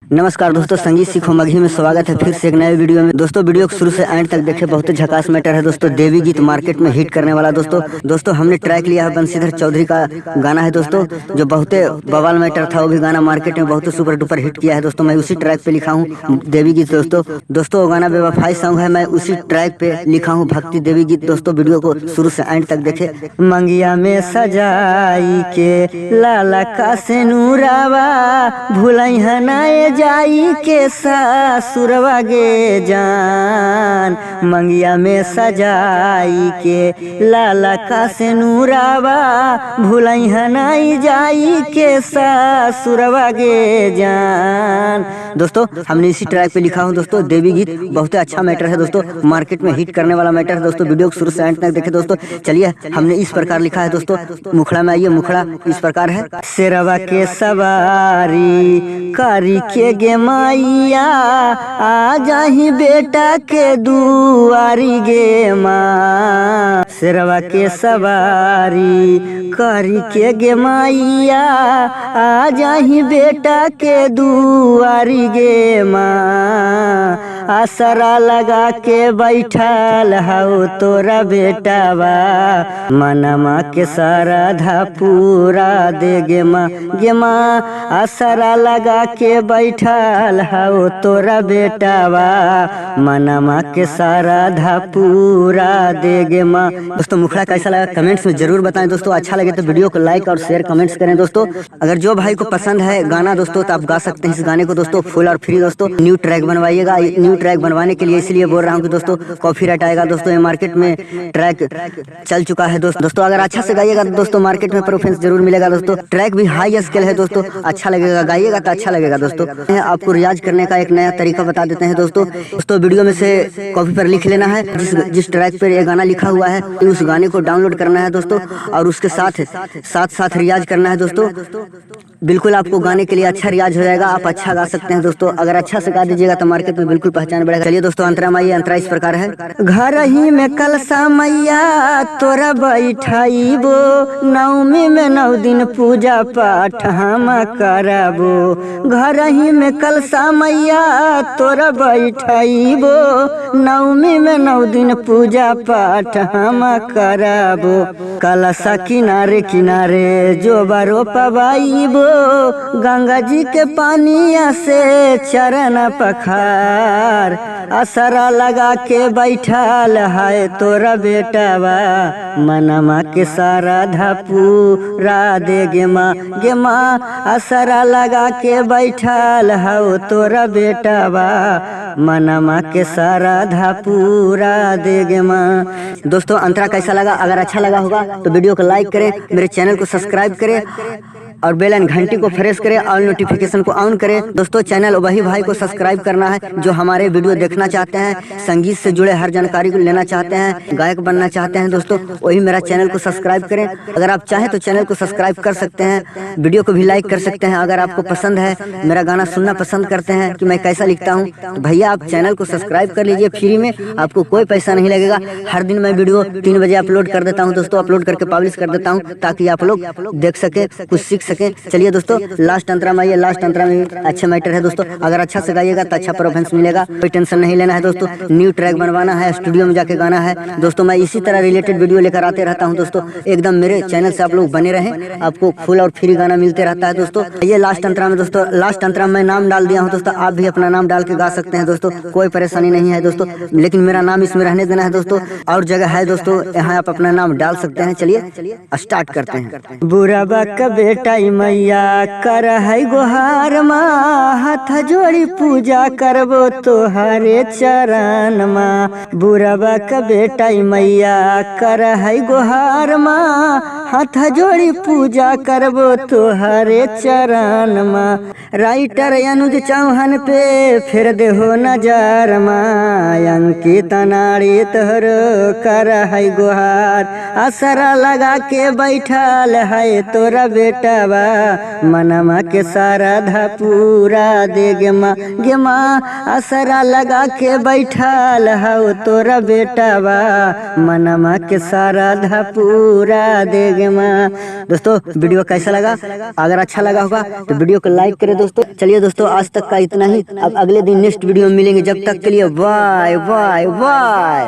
नमस्कार दोस्तों, संगीत सीखो मगही में स्वागत है फिर से एक नए वीडियो में। दोस्तों वीडियो को शुरू से एंड तक देखें, बहुत झकास मैटर है दोस्तों। देवी गीत मार्केट में हिट करने वाला दोस्तों हमने ट्रैक लिया है बंशीधर चौधरी का गाना है दोस्तों, जो बहुत बवाल मैटर था। वो भी गाना मार्केट में बहुत सुपर डुपर हिट किया है दोस्तों। मैं उसी ट्रैक पे लिखा हूँ देवी गीत दोस्तों वो गाना बेवफाई सॉन्ग है। मैं उसी ट्रैक पे लिखा हूँ भक्ति देवी गीत दोस्तों। वीडियो को शुरू से एंड तक देखे। मंगिया में सजाई के लाला का से नूरावा भुलई हनाए जाई के सासुरवा गे जान। मंगिया में सजाई के लाला का से नूरावा भुलई हनाई जाई के सासुरवा गे जान। दोस्तों हमने इसी ट्रैक पे लिखा हूँ दोस्तों देवी गीत। बहुत अच्छा मैटर है दोस्तों, मार्केट में हिट करने वाला मैटर है दोस्तों। वीडियो को शुरू से एंड तक देखे दोस्तों। चलिए हमने इस प्रकार लिखा है दोस्तों। मुखड़ा में आइए, मुखड़ा इस प्रकार है। शेरवा के सवारी कारी के गे मैया आ जाही बेटा के दुआरी गे माँ। शेरवा के सवारी कारी के गे मैया आ जाही बेटा के दुआरी गे माँ। आसरा लगा के बैठल हऊ तोरा बेटावा मनमा के श्रद्धा पूरा दे गे माँ। आसरा लगा के बैठल हऊ तोरा बेटावा मनमा के श्रद्धा पूरा दे गे माँ। दोस्तों मुखड़ा कैसा लगा कमेंट्स में जरूर बताएं दोस्तों। अच्छा लगे तो वीडियो को लाइक और शेयर कमेंट्स करें दोस्तों। अगर जो भाई को पसंद है गाना दोस्तों तो आप गा सकते हैं इस गाने को दोस्तों फुल और फ्री दोस्तों। न्यू ट्रैक बनवाइएगा। न्यू ट्रैक बनवाने के लिए इसलिए बोल रहा हूँ कि दोस्तों कॉपीराइट आएगा दोस्तों। ये मार्केट में ट्रैक चल चुका है दोस्तों। अगर अच्छा से गाइएगा तो दोस्तों मार्केट में प्रेफरेंस जरूर मिलेगा दोस्तों। ट्रैक भी हाई स्केल है दोस्तों, अच्छा लगेगा, गाइएगा तो अच्छा लगेगा दोस्तों। आपको रियाज करने का एक नया तरीका बता देते हैं दोस्तों। वीडियो में से कॉपी पर लिख लेना है जिस ट्रैक पर ये गाना लिखा हुआ है, उस गाने को डाउनलोड करना है दोस्तों और उसके साथ रियाज करना है दोस्तों। बिल्कुल आपको गाने के लिए अच्छा रियाज हो जाएगा, आप अच्छा गा सकते हैं दोस्तों। अगर अच्छा से गा दीजिएगा तो मार्केट में बिल्कुल पहचान बढ़ेगा। चलिए दोस्तों अंतरा माइए। अंतरा इस प्रकार है। घर ही में कलसा मैया तोरा बैठाइबो, नवमी में 9 दिन पूजा पाठ हम कराबो। घर ही में कलसा मैया तोरा बैठाइबो, नवमी में 9 दिन पूजा पाठ हम कराबो। कलसा किनारे किनारे जो बारो पवाइबो, गंगा जी के पानिया से चरण पखार। असरा लगा के बैठल है तोरा बेटावा मनमा के श्रद्धा पूरा दे गे माँ। असरा लगा के बैठल है तोरा बेटावा मनमा के श्रद्धा पूरा दे गे माँ। दोस्तों अंतरा कैसा लगा? अगर अच्छा लगा होगा तो वीडियो को लाइक करें, मेरे चैनल को सब्सक्राइब करें और बेल आइकन घंटी को प्रेस करें और नोटिफिकेशन को ऑन करें दोस्तों। चैनल वही भाई को सब्सक्राइब करना है जो हमारे वीडियो देखना चाहते हैं, संगीत से जुड़े हर जानकारी को लेना चाहते हैं, गायक बनना चाहते हैं दोस्तों, वही मेरा चैनल को सब्सक्राइब करें। अगर आप चाहें तो चैनल को सब्सक्राइब कर सकते हैं, वीडियो को भी लाइक कर सकते हैं। अगर आपको पसंद है, मेरा गाना सुनना पसंद करते हैं कि मैं कैसा लिखता हूँ, तो भैया आप चैनल को सब्सक्राइब कर लीजिए फ्री में, आपको कोई पैसा नहीं लगेगा। हर दिन मैं वीडियो 3 बजे अपलोड कर देता हूँ दोस्तों, अपलोड करके पब्लिश कर देता हूँ ताकि आप लोग देख सके, कुछ सीख सके। चलिए दोस्तों लास्ट अंतरा में आइए। लास्ट अंतरा में अच्छे मैटर है दोस्तों। अगर अच्छा से गाइएगा तो अच्छा परफॉर्मेंस मिलेगा, कोई टेंशन नहीं लेना है दोस्तों। न्यू ट्रैक बनवाना है, स्टूडियो में जाके गाना है दोस्तों। मैं इसी तरह रिलेटेड वीडियो लेकर आते रहता हूं दोस्तों। एकदम मेरे चैनल से आप लोग बने रहें, आपको फुल और फ्री गाना मिलते रहता है दोस्तों। ये लास्ट अंतरा में दोस्तों, लास्ट अंतरा में नाम डाल दिया हूँ दोस्तों। आप भी अपना नाम डाल के गा सकते हैं दोस्तों, कोई परेशानी नहीं है दोस्तों। लेकिन मेरा नाम इसमें रहने देना है दोस्तों। और जगह है दोस्तों, यहाँ आप अपना नाम डाल सकते हैं। चलिए स्टार्ट करते हैं। बुरा का बेटा मैया कर है गुहार माँ, हाथ जोड़ी पूजा करबो तोहरे चरण माँ। बुरबा का बेटा मैया कर है गुहार माँ, हाथ जोड़ी पूजा करबो तोहरे चरण माँ। राइटर अनुज चौहान पे फिर देहो नजर माँ, अंकित नारी तोहर कर है गुहार। असरा लगा के बैठल है तोरा बेटावा मनमा के श्रद्धा पूरा दे गे माँ। असरा लगा के बैठल है तोरा बेटावा मनमा के श्रद्धा पूरा दे गे माँ। दोस्तों वीडियो कैसा लगा? अगर अच्छा लगा होगा तो वीडियो को लाइक करें दोस्तों। चलिए दोस्तों आज तक का इतना ही, अब अगले दिन नेक्स्ट वीडियो में मिलेंगे। जब तक के लिए बाय बाय बाय।